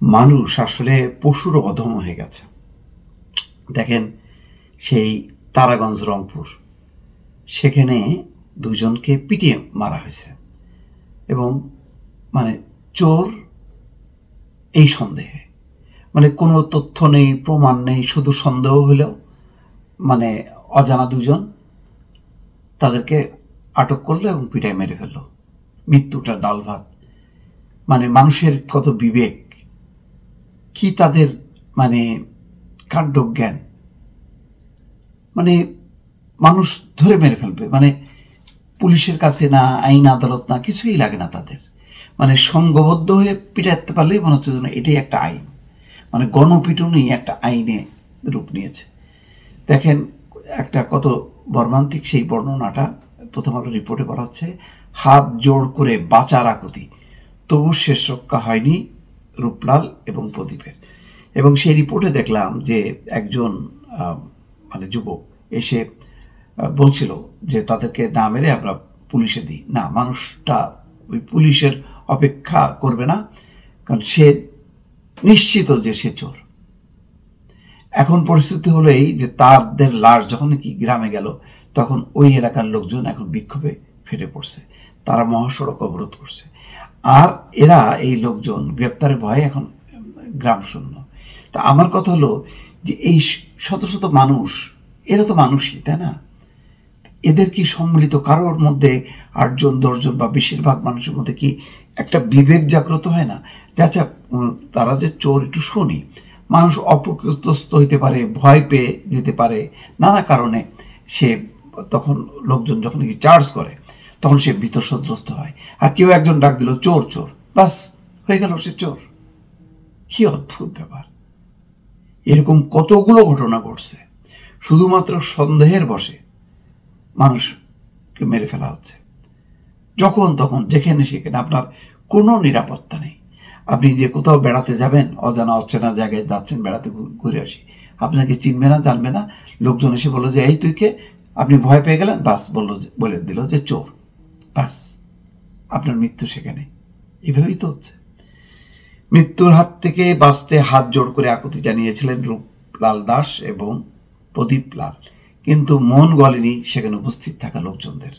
মানুষ আসলে পশুর অধম হয়ে গেছে। দেখেন, সেই তারাগঞ্জ রংপুর, সেখানে দুজনকে পিটিয়ে মারা হয়েছে এবং মানে চোর এই সন্দেহে, মানে কোনো তথ্য নেই, প্রমাণ নেই, শুধু সন্দেহ হলেও মানে অজানা দুজন তাদেরকে আটক করলো এবং পিটায় মেরে ফেললো। মৃত্যুটা ডাল ভাত। মানে মানুষের কত বিবেক, কি তাদের মানে কাণ্ডজ্ঞান, মানে মানুষ ধরে মেরে ফেলবে, মানে পুলিশের কাছে না, আইন আদালত না, কিছুই লাগে না তাদের। মানে সংঘবদ্ধ হয়ে পিটাতে পারলেই মনে হচ্ছে যেন এটাই একটা আইন, মানে গণপিটুনি একটা আইনে রূপ নিয়েছে। দেখেন, একটা কত মর্মান্তিক সেই বর্ণনাটা প্রথম আলো রিপোর্টে বলা হচ্ছে, হাত জোড় করে বাঁচার আকুতি, তবু শেষ রক্ষা হয়নি রূপলাল এবং প্রদীপের। এবং সেই রিপোর্টে দেখলাম যে একজন মানে যুবক এসে বলছিল যে তাদেরকে না মেরে আমরা পুলিশে দিই। না, মানুষটা ওই পুলিশের অপেক্ষা করবে না, কারণ সে নিশ্চিত যে সে চোর। এখন পরিস্থিতি হলো এই যে তাদের লাশ যখন কি গ্রামে গেল, তখন ওই এলাকার লোকজন এখন বিক্ষোভে ফেটে পড়ছে, তারা মহাসড়ক অবরোধ করছে। আর এরা এই লোকজন গ্রেপ্তারের ভয়ে এখন গ্রাম শূন্য। তা আমার কথা হলো যে এই শত শত মানুষ, এরা তো মানুষই, তাই না? এদের কি সম্মিলিত কারোর মধ্যে 8 জন 10 জন বা বেশিরভাগ মানুষের মধ্যে কি একটা বিবেক জাগ্রত হয় না যে আচ্ছা তারা যে চোর, একটু শুনি, মানুষ অপ্রকৃতস্থ হইতে পারে, ভয় পেয়ে যেতে পারে নানা কারণে, সে তখন লোকজন যখন কি চার্জ করে তখন সে ভীত সন্ত্রস্ত হয়। আর কেউ একজন ডাক দিল চোর চোর, বাস হয়ে গেল সে চোর। কি অদ্ভুত ব্যাপার! এরকম কতগুলো ঘটনা ঘটছে, শুধুমাত্র সন্দেহের বশে মানুষকে মেরে ফেলা হচ্ছে। যখন তখন যেখানে সেখানে আপনার কোনো নিরাপত্তা নেই। আপনি যে কোথাও বেড়াতে যাবেন, অজানা অচেনা জায়গায় যাচ্ছেন বেড়াতে, ঘুরে আসি, আপনাকে চিনবে না, জানবে না, লোকজন এসে বললো যে এই তুই কে, আপনি ভয় পেয়ে গেলেন, বাস বলে দিল যে চোর, বাস আপনার মৃত্যু সেখানে। এভাবেই তো হচ্ছে। মৃত্যুর হাত থেকে বাঁচতে হাত জোড় করে আকুতি জানিয়েছিলেন রূপলাল দাস এবং প্রদীপ লাল, কিন্তু মন গলেনি সেখানে উপস্থিত থাকা লোকজনদের।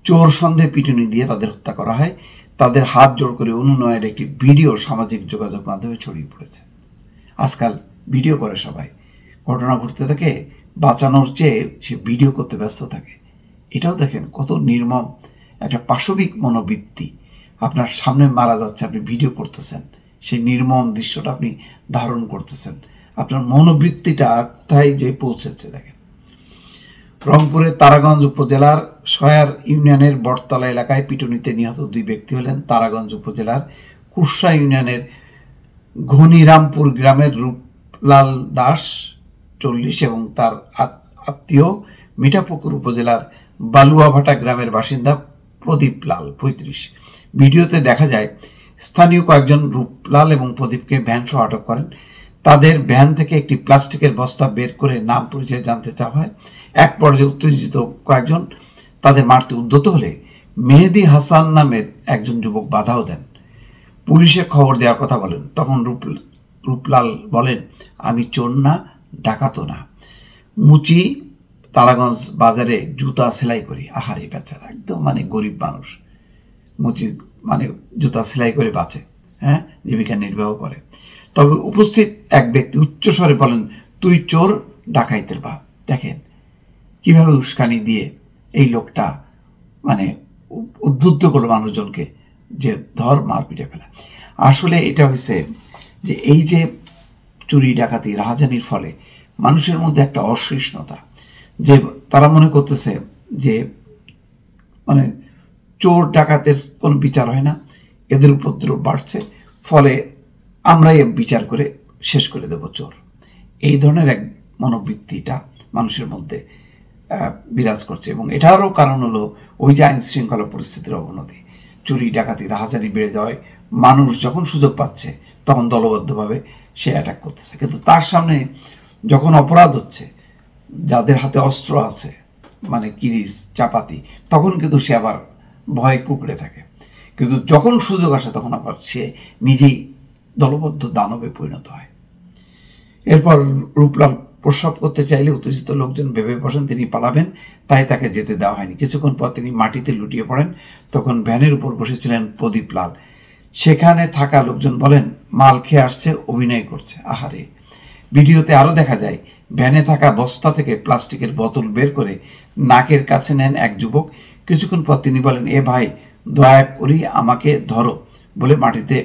চোর সন্দেহে পিটুনি দিয়ে তাদের হত্যা করা হয়। তাদের হাত জোড় করে অনুনয়ের একটি ভিডিও সামাজিক যোগাযোগ মাধ্যমে ছড়িয়ে পড়েছে। আজকাল ভিডিও করে সবাই, ঘটনা ঘটতে থাকে, বাঁচানোর চেয়ে সে ভিডিও করতে ব্যস্ত থাকে। এটাও দেখেন কত নির্মম একটা পাশবিক মনোবৃত্তি। আপনার সামনে মারা যাচ্ছে, আপনি ভিডিও করতেছেন, সেই নির্মম দৃশ্যটা আপনি ধারণ করতেছেন। আপনার মনোবৃত্তিটা কোথায় যে পৌঁছেছে দেখেন। রংপুরের তারাগঞ্জ উপজেলার সয়ার ইউনিয়নের বটতলা এলাকায় পিটুনিতে নিহত 2 ব্যক্তি হলেন তারাগঞ্জ উপজেলার কুরসা ইউনিয়নের ঘনিরামপুর গ্রামের রূপলাল দাস 40 এবং তার আত্মীয় মিঠাপুকুর উপজেলার বালুয়াভাটা গ্রামের বাসিন্দা প্রদীপ লাল 35। ভিডিওতে দেখা যায় স্থানীয় কয়েকজন রূপলাল এবং প্রদীপকে ভ্যান সহ আটক করেন। তাদের ভ্যান থেকে একটি প্লাস্টিকের বস্তা বের করে নাম পরিচয় জানতে চাওয়া হয়। এক পর্যায়ে উত্তেজিত কয়েকজন তাদের মারতে উদ্যত হলে মেহেদি হাসান নামের একজন যুবক বাধাও দেন, পুলিশে খবর দেওয়ার কথা বলেন। তখন রূপলাল বলেন, আমি চোর না, ডাকাতও না, মুচি তারাগঞ্জ বাজারে জুতা সেলাই করি। আহারে বেচারা, একদম মানে গরিব মানুষ, মুচি মানে জুতা সেলাই করে বাঁচে, হ্যাঁ, জীবিকা নির্বাহ করে। তবে উপস্থিত এক ব্যক্তি উচ্চস্বরে বলেন, তুই চোর, ডাকাইতের বাপ। দেখেন কিভাবে উস্কানি দিয়ে এই লোকটা মানে উদ্বুদ্ধ করলো মানুষজনকে যে ধর, মার পিটে ফেলা। আসলে এটা হয়েছে যে এই যে চুরি ডাকাতি রাহাজানির ফলে মানুষের মধ্যে একটা অসহিষ্ণুতা, যে তারা মনে করতেছে যে মানে চোর ডাকাতের কোনো বিচার হয় না, এদের উপদ্রব বাড়ছে, ফলে আমরাই বিচার করে শেষ করে দেব চোর। এই ধরনের এক মনোবৃত্তিটা মানুষের মধ্যে বিরাজ করছে। এবং এটারও কারণ হলো ওই যে আইন শৃঙ্খলা পরিস্থিতির অবনতি, চুরি ডাকাতি রাহাজানি বেড়ে যাওয়ায় মানুষ যখন সুযোগ পাচ্ছে তখন দলবদ্ধভাবে সে অ্যাটাক করতেছে। কিন্তু তার সামনে যখন অপরাধ হচ্ছে, যাদের হাতে অস্ত্র আছে, মানে কিরিচ চাপাতি, তখন কিন্তু সে আবার ভয় কুকড়ে থাকে। কিন্তু যখন সুযোগ আসে তখন আবার সে নিজেই দলবদ্ধ দানবে পরিণত হয়। এরপর রূপলাল প্রস্রাব করতে চাইলে উত্তেজিত লোকজন ভেবে বসেন তিনি পালাবেন, তাই তাকে যেতে দেওয়া হয়নি। কিছুক্ষণ পর তিনি মাটিতে লুটিয়ে পড়েন। তখন ভ্যানের উপর বসেছিলেন প্রদীপ লাল। সেখানে থাকা লোকজন বলেন মাল খেয়ে আসছে, অভিনয় করছে। আহারে! ভিডিওতে আরও দেখা যায় ভ্যানে থাকা বস্তা থেকে প্লাস্টিকের বোতল বের করে নাকের কাছে নেন এক যুবক। কিছুক্ষণ পর তিনি বলেন, এ ভাই, দয়া করি আমাকে ধরো বলে মাটিতে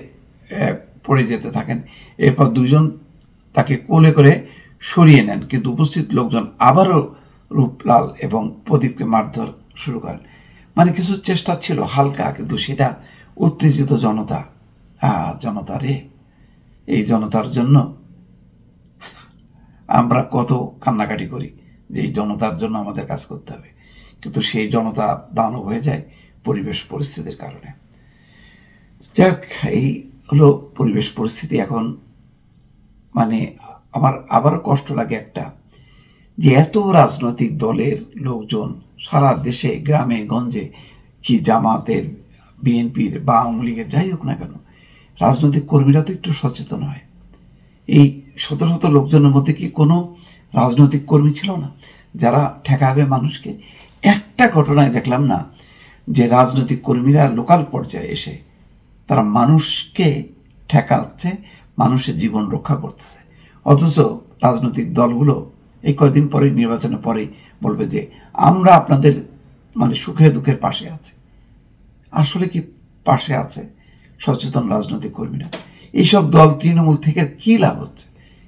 পড়ে যেতে থাকেন। এরপর দুইজন তাকে কোলে করে সরিয়ে নেন, কিন্তু উপস্থিত লোকজন আবারও রূপলাল এবং প্রদীপকে মারধর শুরু করেন। মানে কিছু চেষ্টা ছিল হালকা, কিন্তু সেটা উত্তেজিত জনতা। জনতা রে, এই জনতার জন্য আমরা কত কান্নাকাটি করি যে এই জনতার জন্য আমাদের কাজ করতে হবে, কিন্তু সেই জনতা দানব হয়ে যায় পরিবেশ পরিস্থিতির কারণে। যাক, এই হলো পরিবেশ পরিস্থিতি। এখন মানে আমার আবারও কষ্ট লাগে একটা, যে এত রাজনৈতিক দলের লোকজন সারা দেশে গ্রামে গঞ্জে, কি জামাতের, বিএনপির বা আওয়ামী লীগের, যাই হোক না কেন, রাজনৈতিক কর্মীরা তো একটু সচেতন হয়। এই শত শত লোকজনের মধ্যে কি কোনো রাজনৈতিক কর্মী ছিল না যারা ঠেকাবে মানুষকে? একটা ঘটনায় দেখলাম না যে রাজনৈতিক কর্মীরা লোকাল পর্যায়ে এসে তারা মানুষকে ঠেকাচ্ছে, মানুষের জীবন রক্ষা করতেছে। অথচ রাজনৈতিক দলগুলো এই কয়েকদিন পরে, নির্বাচনের পরেই বলবে যে আমরা আপনাদের মানে সুখে দুঃখের পাশে আছি। আসলে কি পাশে আছে সচেতন রাজনৈতিক কর্মীরা? এইসব দল তৃণমূল থেকে কি লাভ হচ্ছে?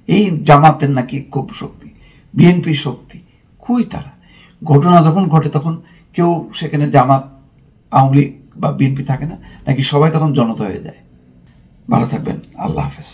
এই জামাতের নাকি খুব শক্তি, বিএনপির শক্তি, কই তারা? ঘটনা যখন ঘটে তখন কেউ সেখানে জামাত, আওয়ামী লীগ বা বিএনপি থাকে না নাকি? সবাই তখন জনতা হয়ে যায়। ভালো থাকবেন, আল্লাহ হাফেজ।